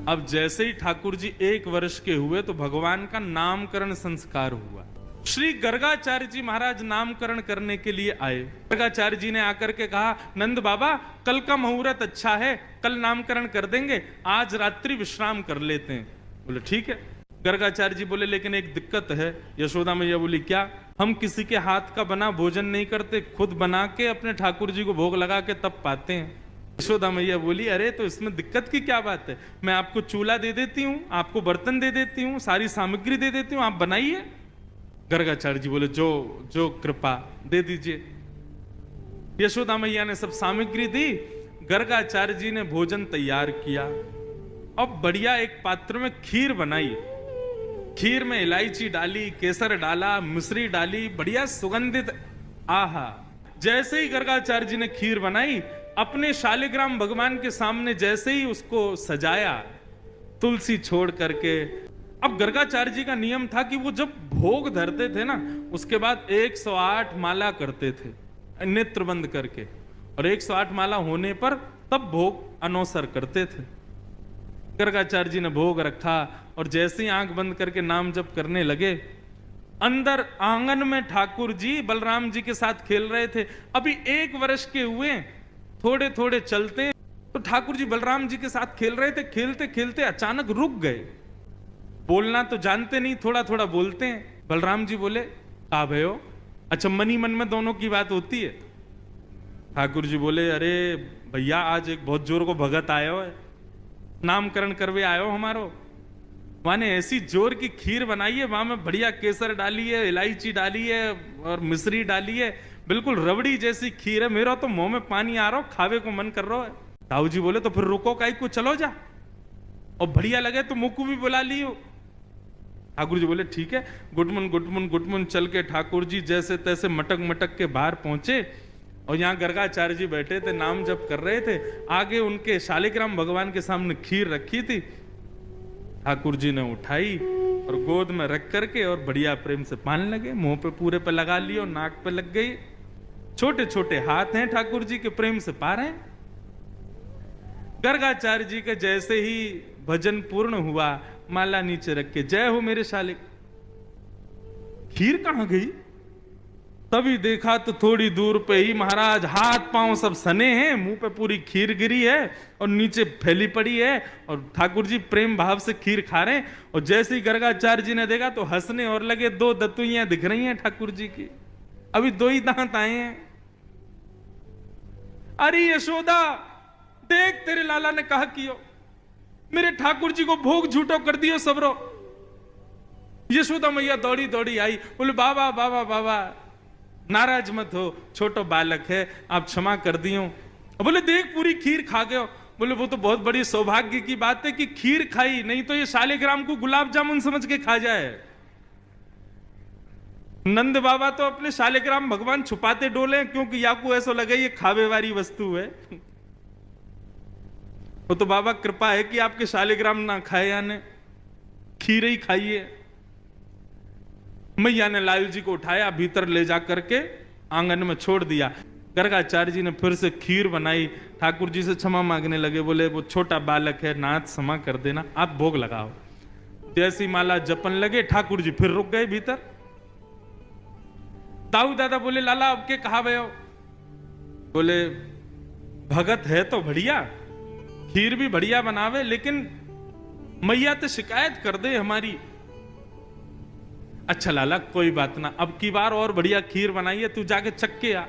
अब जैसे ही ठाकुर जी 1 वर्ष के हुए तो भगवान का नामकरण संस्कार हुआ। श्री गर्गाचार्य जी महाराज नामकरण करने के लिए आए। गर्गाचार्य जी ने आकर के कहा, नंद बाबा कल का मुहूर्त अच्छा है, कल नामकरण कर देंगे, आज रात्रि विश्राम कर लेते हैं। बोले ठीक है। गर्गाचार्य जी बोले लेकिन एक दिक्कत है। यशोदा मैया बोली क्या? हम किसी के हाथ का बना भोजन नहीं करते, खुद बना के अपने ठाकुर जी को भोग लगा के तब पाते हैं। यशोदा मैया बोली अरे तो इसमें दिक्कत की क्या बात है, मैं आपको चूल्हा दे देती हूँ, आपको बर्तन दे देती हूँ, सारी सामग्री दे देती हूँ, आप बनाइए। गर्गाचार्य जी बोले जो जो कृपा, दे दीजिए। यशोदा मैया ने सब सामग्री दी, गर्गाचार्य जी ने भोजन तैयार किया। अब बढ़िया एक पात्र में खीर बनाई, खीर में इलायची डाली, केसर डाला, मिश्री डाली, बढ़िया सुगंधित। आहा, जैसे ही गर्गाचार्य जी ने खीर बनाई, अपने शालिग्राम भगवान के सामने जैसे ही उसको सजाया तुलसी छोड़ करके। अब गर्गाचार्य जी का नियम था कि वो जब भोग धरते थे ना, उसके बाद 108 माला करते थे नेत्र बंद करके, और 108 माला होने पर तब भोग अनौसर करते थे। गर्गाचार्य जी ने भोग रखा और जैसे ही आंख बंद करके नाम जप करने लगे, अंदर आंगन में ठाकुर जी बलराम जी के साथ खेल रहे थे। अभी 1 वर्ष के हुए, थोड़े थोड़े चलते, तो ठाकुर जी बलराम जी के साथ खेल रहे थे। खेलते खेलते अचानक रुक गए। बोलना तो जानते नहीं, थोड़ा थोड़ा बोलते हैं। बलराम जी बोले का भयो? अच्छा, मनी मन में दोनों की बात होती है। ठाकुर जी बोले अरे भैया आज एक बहुत जोर को भगत आयो है, नामकरण करवे आयो हमारो। माने ऐसी जोर की खीर बनाई है, वहां में बढ़िया केसर डाली है, इलायची डाली है और मिश्री डाली है, बिल्कुल रबड़ी जैसी खीर है। मेरा तो मुंह में पानी आ रहा हो, खावे को मन कर रहा है। ताऊ जी बोले तो फिर रुको काई को, चलो जा, और बढ़िया लगे तो मुक्कू भी बुला लियो। ठाकुर जी बोले ठीक है। गुटमुन गुटमुन गुटमुन चल के ठाकुर जी जैसे तैसे मटक मटक के बाहर पहुंचे, और यहाँ गर्गाचार्य जी बैठे थे, नाम जप कर रहे थे। आगे उनके शालिग्राम भगवान के सामने खीर रखी थी। ठाकुर जी ने उठाई और गोद में रख करके और बढ़िया प्रेम से पान लगे, मुंह पे पूरे पे लगा लिया और नाक पे लग गई। छोटे छोटे हाथ हैं ठाकुर जी के, प्रेम से पा रहे हैं। गर्गाचार्य जी के जैसे ही भजन पूर्ण हुआ, माला नीचे रख के जय हो मेरे शालिक। खीर कहां गई? तभी देखा तो थोड़ी दूर पे ही महाराज हाथ पांव सब सने हैं, मुंह पे पूरी खीर गिरी है और नीचे फैली पड़ी है, और ठाकुर जी प्रेम भाव से खीर खा रहे हैं। और जैसे ही गर्गाचार्य जी ने देखा तो हंसने और लगे। 2 दतुइयां दिख रही हैं ठाकुर जी की, अभी 2 ही दांत आए हैं। अरे यशोदा देख, तेरे लाला ने कहा कियो, मेरे ठाकुर जी को भोग झूठो कर दियो सबरो। यशोदा मैया दौड़ी दौड़ी आई, बोले बाबा बाबा बाबा नाराज मत हो, छोटो बालक है, आप क्षमा कर दियो। बोले देख पूरी खीर खा गए। बोले वो तो बहुत बड़ी सौभाग्य की बात है कि खीर खाई, नहीं तो ये शालिग्राम को गुलाब जामुन समझ के खा जाए। नंद बाबा तो अपने शालिग्राम भगवान छुपाते डोले, क्योंकि याकू ऐसा लगे ये खावे वाली वस्तु है। वो तो बाबा कृपा है कि आपके शालिग्राम ना खाए, यानी खीर ही खाइए। मैया ने लाल जी को उठाया, भीतर ले जा करके आंगन में छोड़ दिया। गर्गाचार्य जी ने फिर से खीर बनाई, ठाकुर जी से क्षमा मांगने लगे। बोले वो छोटा बालक है, नाथ क्षमा कर देना, आप भोग लगाओ। जैसी माला जपन लगे, ठाकुर जी फिर रुक गए भीतर। दाऊ दादा बोले लाला अब के कहा भयो? बोले भगत है तो बढ़िया, खीर भी बढ़िया बनावे, लेकिन मैया तो शिकायत कर दे हमारी। अच्छा लाला कोई बात ना, अब की बार और बढ़िया खीर बनाई है, तू जाके चख के आ।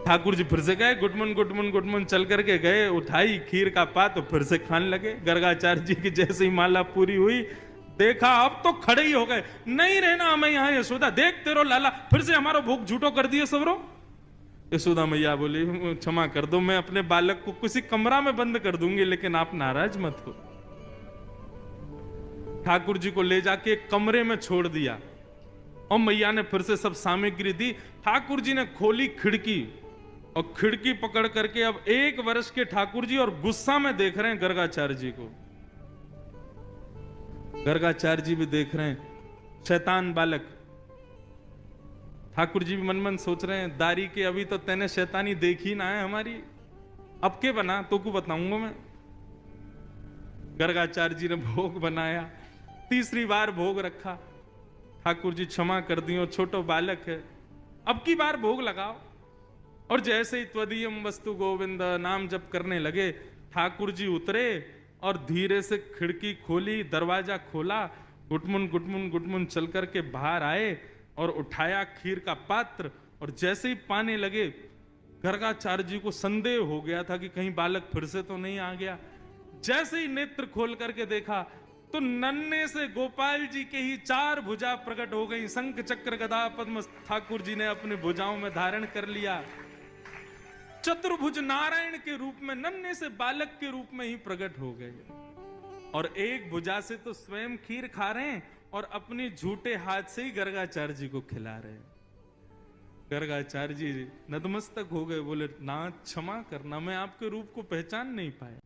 ठाकुर जी फिर से गए, गुटमुन गुटमुन गुटमुन चल करके गए, उठाई खीर का पात तो फिर से खाने लगे। गर्गाचार्य जी की जैसे ही माला पूरी हुई, देखा अब तो खड़े ही हो गए, नहीं रहना हमें यहाँ यशोदा, देख तेरो लाला फिर से हमारा भोग झूठो कर दिए सबरो। यशोदा मैया बोली क्षमा कर दो, मैं अपने बालक को किसी कमरा में बंद कर दूंगी, लेकिन आप नाराज मत हो। ठाकुर जी को ले जाके एक कमरे में छोड़ दिया और मैया ने फिर से सब सामग्री दी। ठाकुर जी ने खोली खिड़की और खिड़की पकड़ करके अब 1 वर्ष के ठाकुर जी और गुस्सा में देख रहे हैं गर्गाचार्य जी को। गर्गाचार्य जी भी देख रहे हैं, शैतान बालक। ठाकुर जी भी मन मन सोच रहे हैं, दारी के अभी तो तेने शैतानी देखी ना है हमारी, अब के बना तो को बताऊंगा मैं। गर्गाचार्य जी ने भोग बनाया, तीसरी बार भोग रखा। ठाकुर जी क्षमा कर दियो, छोटो बालक है, अब की बार भोग लगाओ। और जैसे ही त्वदीयम वस्तु गोविंद नाम जप करने लगे, ठाकुर जी उतरे और धीरे से खिड़की खोली, दरवाजा खोला, गुटमुन गुटमुन गुटमुन चल करके बाहर आए और उठाया खीर का पात्र। और जैसे ही पाने लगे, गर्गाचार्य जी को संदेह हो गया था कि कहीं बालक फिर से तो नहीं आ गया। जैसे ही नेत्र खोल करके देखा तो नन्हे से गोपाल जी के ही 4 भुजा प्रकट हो गई। शंख चक्र गदा पद्म ठाकुर जी ने अपने भुजाओं में धारण कर लिया। चतुर्भुज नारायण के रूप में नन्हे से बालक के रूप में ही प्रकट हो गए। और एक भुजा से तो स्वयं खीर खा रहे हैं और अपने झूठे हाथ से ही गर्गाचार्य जी को खिला रहे हैं। गर्गाचार्य जी नतमस्तक हो गए, बोले नाथ क्षमा करना, मैं आपके रूप को पहचान नहीं पाया।